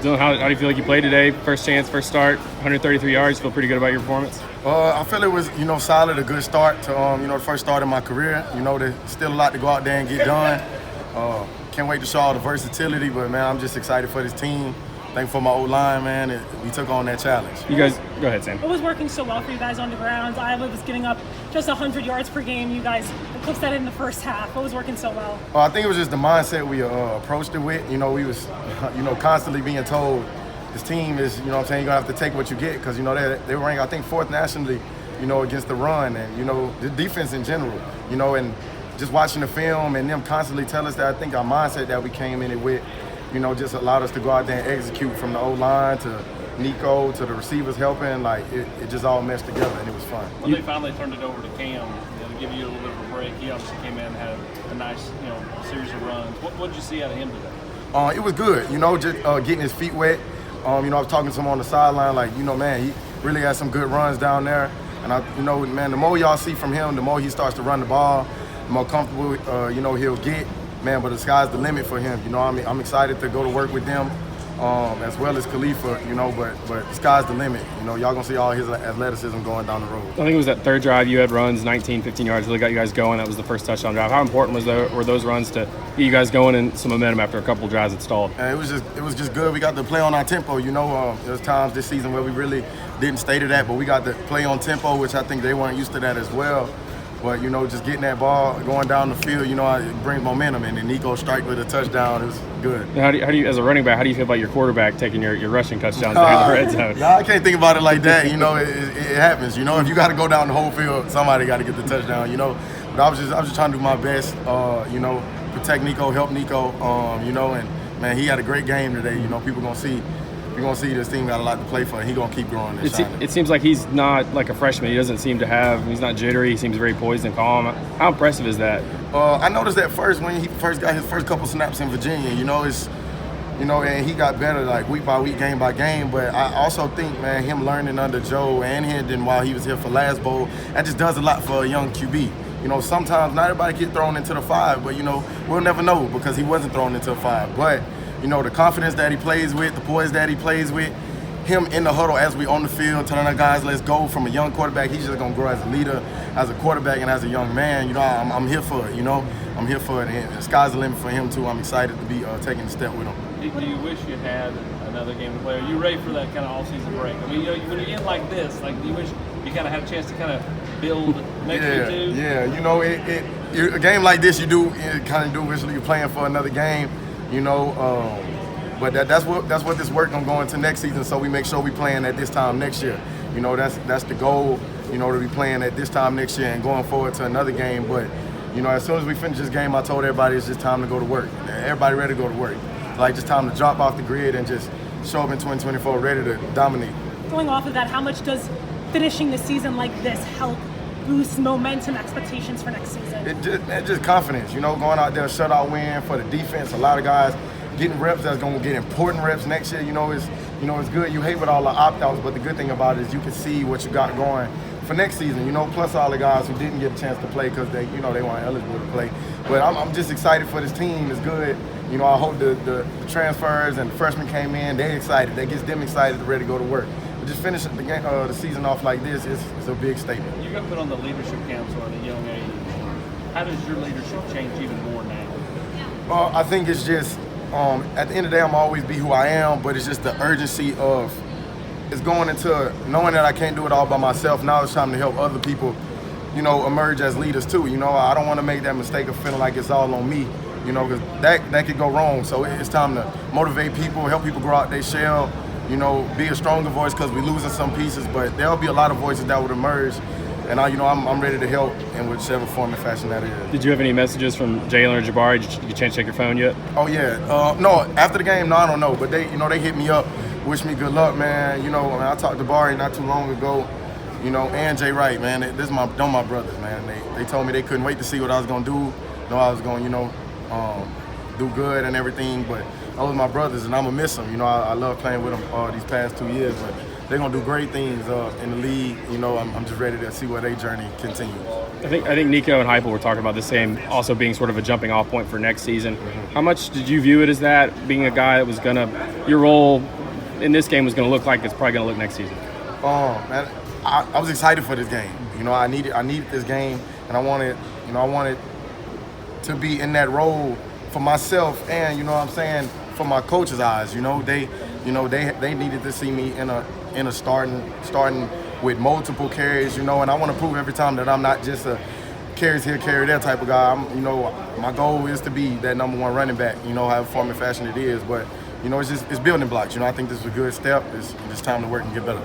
Dylan, how do you feel like you played today? First chance, first start, 133 yards. Feel pretty good about your performance? I feel it was, solid, a good start to, the first start of my career. There's still a lot to go out there and get done. Can't wait to show all the versatility, but, man, I'm just excited for this team. Thankful for my O-line, man. We took on that challenge. You guys, go ahead, Sam. It was working so well for you guys on the ground. Iowa was giving up just 100 yards per game. You guys eclipsed that in the first half. It was working so well. I think it was just the mindset we approached it with. We was, constantly being told this team is, you're going to have to take what you get because, they were ranked, I think, fourth nationally, against the run and, the defense in general, and just watching the film and them constantly tell us that I think our mindset that we came in it with, just allowed us to go out there and execute from the O-line to Nico to the receivers helping. Like, it just all meshed together, and it was fun. When they finally turned it over to Cam, to give you a little bit of a break, he obviously came in and had a nice, series of runs. What did you see out of him today? It was good, just getting his feet wet. I was talking to him on the sideline, like, man, he really had some good runs down there. And, man, the more y'all see from him, the more he starts to run the ball, the more comfortable, he'll get. Man, but the sky's the limit for him. I'm excited to go to work with them, as well as Khalifa, but the sky's the limit. Y'all gonna see all his athleticism going down the road. I think it was that third drive you had runs, 19, 15 yards, really got you guys going. That was the first touchdown drive. How important were those runs to get you guys going and some momentum after a couple drives had stalled? It was just good. We got to play on our tempo. There's times this season where we really didn't stay to that, but we got to play on tempo, which I think they weren't used to that as well. But, just getting that ball, going down the field, it brings momentum. And then Nico strike with a touchdown is good. Now, how do you, as a running back, how do you feel about your quarterback taking your rushing touchdowns down the red zone? I can't think about it like that. It happens. If you got to go down the whole field, somebody got to get the touchdown, But I was just trying to do my best, protect Nico, help Nico, and, man, he had a great game today. People going to see. You're going to see this team got a lot to play for, and he's going to keep growing and shining. It seems like he's not like a freshman. He doesn't seem to he's not jittery. He seems very poised and calm. How impressive is that? I noticed that first when he first got his first couple snaps in Virginia, and he got better like week by week, game by game. But I also think, man, him learning under Joe and Hendon while he was here for last bowl, that just does a lot for a young QB. Sometimes not everybody gets thrown into the 5, but, we'll never know because he wasn't thrown into a 5. But the confidence that he plays with, the poise that he plays with, him in the huddle as we on the field, telling our guys, let's go. From a young quarterback, he's just going to grow as a leader, as a quarterback, and as a young man. I'm here for it, I'm here for it. And the sky's the limit for him, too. I'm excited to be taking the step with him. Do you wish you had another game to play? Are you ready for that kind of all-season break? I mean, when you get like this, do you wish you kind of had a chance to kind of build next week, too? Yeah, a game like this, you kind of do wish you're playing for another game. But that's what this work gonna go into next season. So we make sure we playing at this time next year. That's the goal. To be playing at this time next year and going forward to another game. But as soon as we finish this game, I told everybody it's just time to go to work. Everybody ready to go to work. Just time to drop off the grid and just show up in 2024 ready to dominate. Going off of that, how much does finishing the season like this help boost momentum expectations for next season? It's just confidence, going out there, shutout win for the defense. A lot of guys getting reps that's going to get important reps next year. It's good. You hate with all the opt-outs, but the good thing about it is you can see what you got going for next season. Plus all the guys who didn't get a chance to play because they weren't eligible to play. But I'm just excited for this team. It's good. I hope the transfers and the freshmen came in. They're excited. That gets them excited, ready to go to work. Just finishing the season off like this is a big statement. You got put on the leadership council at a young age. How does your leadership change even more now? I think it's just, at the end of the day, I'm always be who I am, but it's just the urgency of it's going into knowing that I can't do it all by myself. Now it's time to help other people, emerge as leaders too. I don't want to make that mistake of feeling like it's all on me, because that could go wrong. So it's time to motivate people, help people grow out their shell. Be a stronger voice because we're losing some pieces, but there'll be a lot of voices that would emerge, and I'm ready to help in whichever form and fashion that is. Did you have any messages from Jalen or Jabari? Did you get a chance to check your phone yet? Oh yeah, no. After the game, no, I don't know, but they hit me up, wish me good luck, man. I talked to Barry not too long ago, and Jay Wright, man. They're my brothers, man. They told me they couldn't wait to see what I was gonna do. I was gonna, do good and everything, but those are my brothers, and I'm gonna miss them. I love playing with them these past 2 years, but they're gonna do great things in the league. I'm just ready to see where their journey continues. I think Nico and Heupel were talking about this same, also being sort of a jumping off point for next season. How much did you view it as that, being a guy that was your role in this game was going to look like it's probably going to look next season? Man, I was excited for this game. You know, I needed this game, and I wanted to be in that role for myself, and you know what I'm saying, for my coach's eyes. You know, they needed to see me in a starting with multiple carries. You know, and I want to prove every time that I'm not just a carries here, carry there type of guy. My goal is to be that number one running back. You know, however form and fashion it is, but you know, it's building blocks. You know, I think this is a good step. It's time to work and get better.